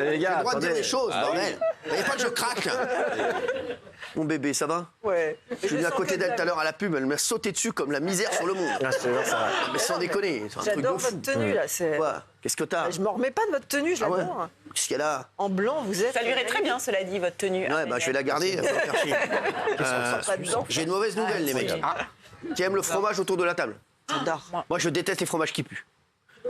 Les J'ai gars, le droit de dire attendez. des choses, bordel. Il n'y a pas que je craque. Mon bébé, ça va? Ouais. Je suis venu à côté d'elle tout à l'heure à la pub, elle m'a sauté dessus comme la misère sur le monde. Ah, je te jure, ça va. Mais sans déconner, c'est un truc de J'adore fou. votre tenue, là. Quoi? Qu'est-ce que t'as? Je m'en remets pas de votre tenue, je Ah ouais? l'adore. Qu'est-ce qu'il y a là? En blanc, vous êtes... Ça lui irait très bien, cela dit, votre tenue. Ouais, bah je vais la garder. Ça va faire chier. Pas dedans. J'ai une mauvaise nouvelle, les mecs. Qui aiment le fromage autour de la table? J'adore. Moi, je déteste les fromages qui puent.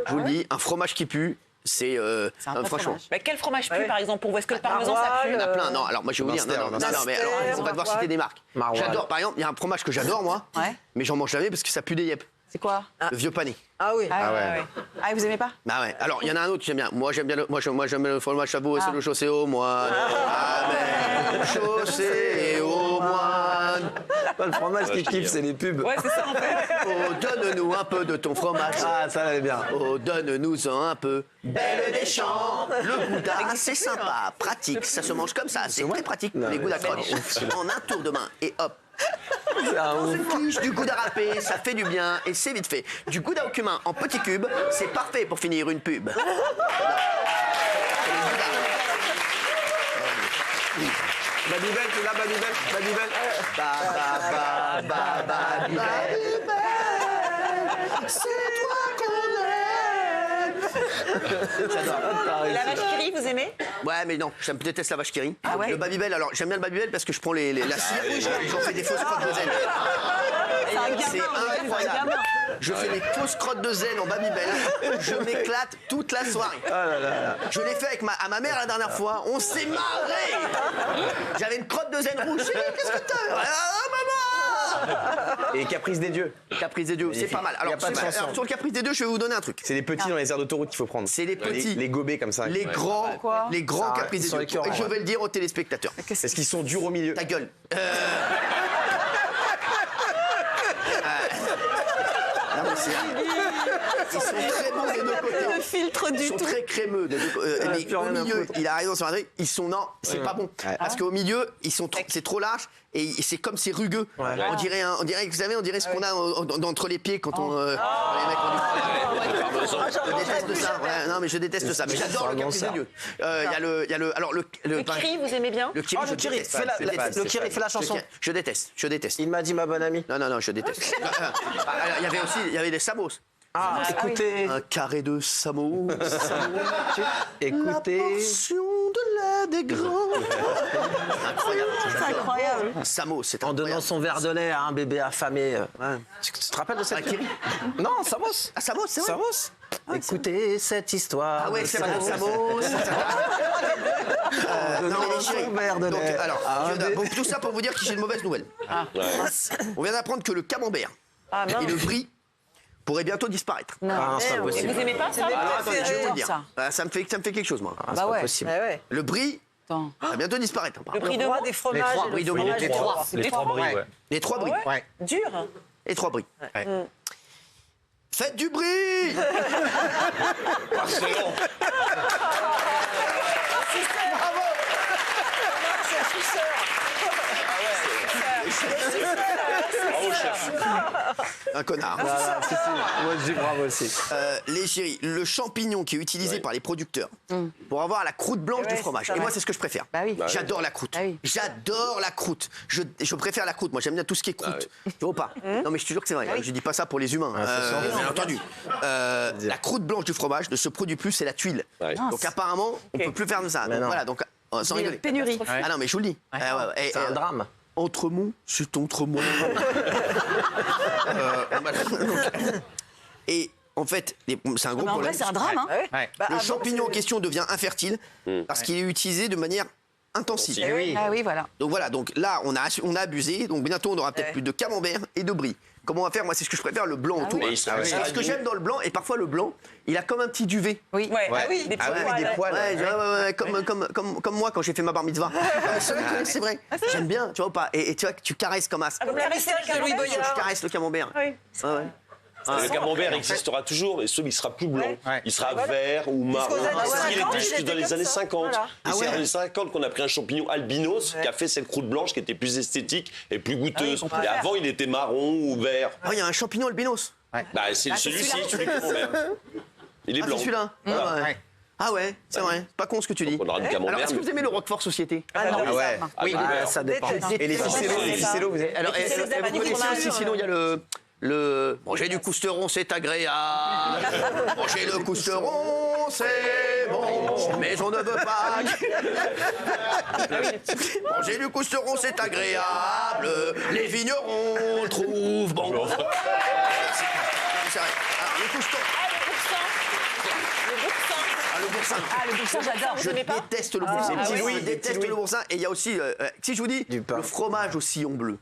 Je vous le dis, un fromage qui pue, c'est un vrai franchement. fromage. Mais quel fromage pue, Ouais. par exemple, pour vous? Est-ce que le parmesan, ça pue? Il y en a plein. Non, alors moi je vais vous dire. Non, mais alors, on va devoir citer des marques. Maroilles. J'adore, par exemple, il y a un fromage que j'adore, moi, Ouais. mais j'en mange jamais parce que ça pue des yep. C'est quoi? Le vieux pané. Ah oui. Ah ouais. Ah, vous aimez pas? Bah ouais. Alors, il y en a un autre que j'aime bien. Moi, j'aime bien le fromage chabot et c'est le chaussé au moine. Amen. Chaussé au moine. Pas le fromage qui kiffe, c'est les pubs. Ouais, c'est ça, en fait. Oh, donne-nous un peu de ton fromage. Ah, ça allait bien. Oh, donne-nous-en un peu. Belle des champs. Le gouda, c'est sympa, pratique. Ça se mange comme ça. C'est très pratique. Non, Les mais gouda c'est croche. ouf, celui-là. En un tour de main. Et hop. C'est un ouf. Quiche du gouda râpé, ça fait du bien et c'est vite fait. Du gouda au cumin en petits cubes, c'est parfait pour finir une pub. Babybel, tu l'as, Babybel? Babybel? Babybel, c'est toi qu'on aime. Et la vache qui rit, vous aimez? Ouais, mais non, je déteste la vache qui rit. Ah ouais? Le Babybel, alors j'aime bien le Babybel parce que je prends la cire, j'en fais des fausses crottes de zen. C'est incroyable. Je fais des fausses crottes de zen en Babybel. Je m'éclate toute la soirée. Je l'ai fait avec à ma mère la dernière fois. On s'est marré. J'avais une crotte de zen rouge. Chérie, qu'est-ce que t'as? Ah, maman! Et Caprice des dieux. Caprice des dieux, c'est pas mal. Y a Alors, pas de chanson. sur le Caprice des dieux, je vais vous donner un truc. C'est les petits dans les aires d'autoroute qu'il faut prendre. C'est les petits. Les gobés comme ça. Les grands Ah, Caprice des sur dieux. les cœurs, Et je ouais. vais le dire aux téléspectateurs. Parce qu'ils sont durs au milieu. Ta gueule. Non, mais ils sont très bons des deux côtés. Le filtre Ils du sont tout. très crémeux des deux côtés. Mais plus au rien à milieu, foutre. il a raison sur un truc. Ils sont non, c'est pas bon. Ouais. Parce qu'au milieu, c'est trop large et c'est comme c'est rugueux. On dirait, vous savez, on dirait ce qu'on a entre les pieds quand on. Les mecs ont je déteste ça. Ouais, non, mais je déteste ça. Mais j'adore le Caprice des dieux. Il y a le, alors le Kiri, vous aimez bien? le Kiri, Oh, le je Kiri, déteste. fais la- Je déteste. le Kiri, fais la chanson. Je déteste. Il m'a dit ma bonne amie. Non, je déteste. Il y avait des samos. Ah, écoutez. Un carré de samos. La Écoutez. portion de la des grands. Incroyable. C'est incroyable. Un samo, c'est En donnant incroyable. son verre de lait à un bébé affamé. Tu te rappelles de Un cette Kiri. Non, Samos. Ah, Samos, c'est vrai. Samos. Écoutez cette histoire. Ah ouais, c'est vrai, Samos. Non, mais les chéris. Son verre de Donc, lait. alors, Ah, bon, tout ça pour vous dire que j'ai une mauvaise nouvelle. On vient d'apprendre que le camembert et le brie pourraient bientôt disparaître. Ah, c'est pas Et possible. vous aimez pas ça? Attendez, je vais vous le dire. Ça. Ça me fait quelque chose, moi. Ah, c'est Bah pas ouais. possible. Ouais. Le brie Attends. va bientôt disparaître. Le prix de Roi mots? des fromages. trois et bris le de fromage mots. et le roi. Les trois bris, ouais. Les trois bris. Ouais. Dur. Les trois bris. Faites du brie. Excellent. Bravo, chef. Un connard. Voilà, si, si. Moi, je dis bravo aussi. Les chéris, le champignon qui est utilisé par les producteurs pour avoir la croûte blanche Ouais, du fromage. c'est Et ça, moi, ouais. c'est ce que je préfère. Bah oui. J'adore la croûte. Ah oui. J'adore la croûte. Je préfère la croûte. Moi, j'aime bien tout ce qui est croûte. Tu vois pas? Non, mais je te jure que c'est vrai. Je dis pas ça pour les humains. Bien entendu. La croûte blanche du fromage ne se produit plus, c'est la tuile. Ouais. Donc apparemment, on peut plus faire de ça. Donc, non. voilà. Donc sans rigoler. Pénurie. Ah non, mais je vous le dis. Et, C'est un drame. Autrement, c'est autrement. Et en fait, c'est un gros Mais en problème. vrai, c'est un drame, hein? Bah, Le avant, champignon en question devient infertile parce qu'il est utilisé de manière intensive. Eh oui. Ah oui, voilà. Donc voilà, donc là, on a abusé. Donc bientôt, on aura peut-être plus de camembert et de brie. Comment on va faire? Moi, c'est ce que je préfère, le blanc autour. oui. Et ce que j'aime dans le blanc, et parfois le blanc, il a comme un petit duvet. Oui. Ouais. Ah oui, des petits Ah ouais, poils. avec des poils. Ouais, comme moi quand j'ai fait ma bar mitzvah. C'est vrai. J'aime bien, tu vois ou pas? Et tu vois que tu caresses comme as. Comme la vaisselle de Louis Je Boyard. caresse le camembert. Oui. Ouais. Le camembert existera toujours, et sauf il sera plus blanc. Ouais. Il sera vert ou marron. Jusqu'aux années Parce qu'il 50, était jusque il dans était les comme années ça. 50. Voilà. Et c'est ouais. dans les années 50 qu'on a pris un champignon albinos qui a fait cette croûte blanche qui était plus esthétique et plus goûteuse. Et avant, il était marron ou vert. Ah, il y a un champignon albinos. Bah, c'est celui-ci, celui camembert. Il est Ah, blanc. c'est celui-là. Voilà. Ah, ouais. Ah ouais, c'est vrai. Pas con ce que tu dis. On aura du camembert. Alors, est-ce que vous aimez le Roquefort Société? Ah non, Ah ouais. Oui, ça dépend. Et les ficellos, vous avez... Alors, Et puis, c'est vous les abats du connaissez fromage. aussi, sinon il y a le... Manger du cousteron, c'est agréable. Manger le cousteron, c'est bon. Mais on ne veut pas... Manger du cousteron, c'est agréable. Les vignerons le trouvent bon. C'est vrai. Alors, le cousteron... Le boursin. Ah, le boursin. Ah, le boursin, j'adore. Vous Je aimez pas déteste le boursin. Ah, Je oui, déteste le boursin. Et il y a aussi, si je vous dis, Du pain. le fromage au sillon bleu.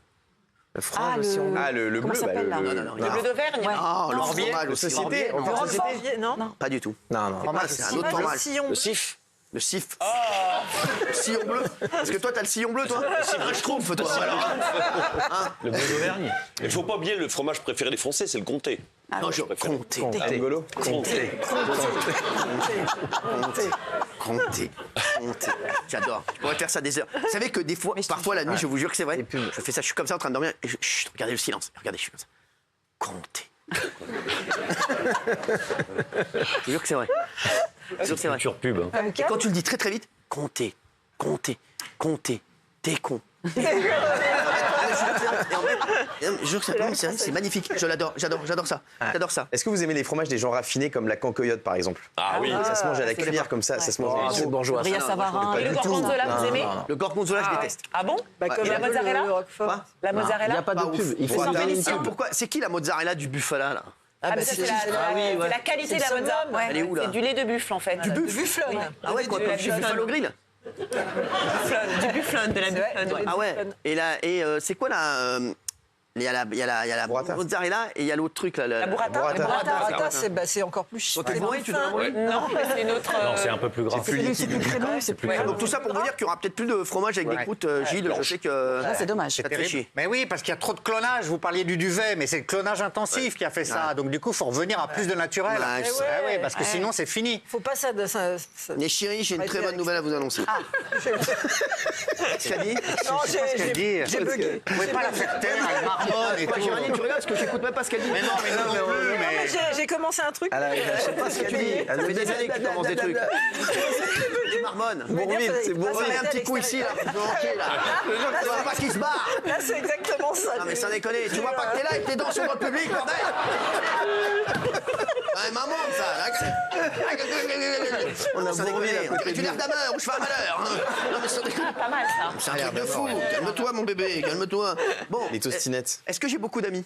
Le fromage aussi. Ah, le comment bleu, ça s'appelle, là Non, non, non. Le bleu d'Auvergne. Ah, le Morbier, fromage le au sillon société, bleu. on Non, va société. Non, pas du tout. Non, non. Ah, c'est un autre fromage. Sillon. Le sif. Le sif. Le sillon bleu. Parce que toi, t'as le sillon bleu, toi Un schtroumpf, toi. Alors. Le bleu d'Auvergne. Il faut pas oublier le fromage préféré des Français, c'est le comté. Non, je... préfère. Comté. C'est rigolo. Comté. Comté. J'adore. Je pourrais faire ça des heures. Vous savez que des fois, parfois la nuit, je vous jure que c'est vrai, je fais ça, je suis comme ça en train de dormir, et chut, regardez le silence. Regardez, je suis comme ça. Comté. Je vous jure que c'est vrai. Je vous jure que c'est vrai. Culture pub. Hein. Et quand tu le dis très très vite, comptez, t'es con. Et en fait, je jure que c'est magnifique. Je l'adore, j'adore ça. J'adore ça. Est-ce que vous aimez les fromages des gens raffinés comme la cancoyote par exemple? Ah oui. Ça se mange à la cuillère comme ça, ça se mange. C'est bourgeois. Ria Savarin. Et le gorgonzola, vous aimez? Le gorgonzola, je déteste. Ah bon? comme Et la un peu mozzarella? Quoi La mozzarella? pas de pub. Il faut faire une pub. Pourquoi? C'est qui la mozzarella du buffalo là? Ah, mais ça, c'est la qualité de la mozzarella. Ouais. Elle est où, là? C'est du lait de buffle, en fait. Du buffle. Bufflone. Ah ouais, quoi, comme chez Buffalo Grill? Du bufflone, de la bufflone. Ah ouais. Et c'est quoi là? Il y a la Burrata. mozzarella et il y a l'autre truc là. La burrata. Burrata. Burrata, c'est encore plus chiant. Quand t'es bourré, tu donnes un Non, mais c'est une autre. Non, c'est un peu plus gras. plus liquide. C'est plus Donc tout ça pour vous dire qu'il y aura peut-être plus de fromage avec des croûtes, Gilles. Je sais que c'est dommage. ça te fait chier. Mais oui, parce qu'il y a trop de clonage. Vous parliez du duvet, mais c'est le clonage intensif qui a fait ça. Donc du coup, il faut revenir à plus de naturel. Ouais, je sais. Ah oui, parce que sinon, c'est fini. Faut pas ça. Les chéris, j'ai une très bonne nouvelle à vous annoncer. Qu'est-ce qu'elle dit? Non, J'ai bugué. Vous pouvez pas la faire taire, elle marmonne et Quoi, tout. Géraldine, tu regardes parce que j'écoute même pas ce qu'elle dit. Mais non, mais non plus. Mais... J'ai commencé un truc. Je sais pas ce que tu dis. Ça fait des années que tu commences des trucs. Tu marmonnes. Bourville, C'est Bourville. Un petit coup ici, là. Tu peux manquer, là. Tu vois pas qui se barre. Là, c'est exactement ça. Non, mais sans déconner. Tu vois pas que t'es là et que t'es dans sur le public, bordel. Ouais, maman, ça. On a sans déconner. Tu l'air d'ameur ou je fais un malheur. Non, mais sans déconner. Pas mal, ça. C'est un truc de fou. Calme-toi, mon bébé. Calme-toi. Bon. Les tostinettes. Est-ce que j'ai beaucoup d'amis?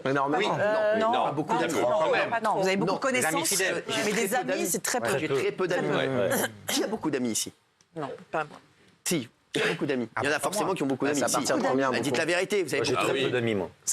Énormément. Non, pas beaucoup pas d'amis. trop, Quand même. pas Non, trop. vous avez beaucoup Non, de connaissances, des amis fidèles. mais des amis, c'est très peu. J'ai très peu d'amis. Ouais. Qui a beaucoup d'amis ici? Non, pas moi. Si, j'ai beaucoup d'amis. Il y en a forcément qui ont beaucoup d'amis. Ça Si. appartient de combien, Dites beaucoup la vérité, vous avez J'ai beaucoup très d'amis. peu d'amis, moi. Ça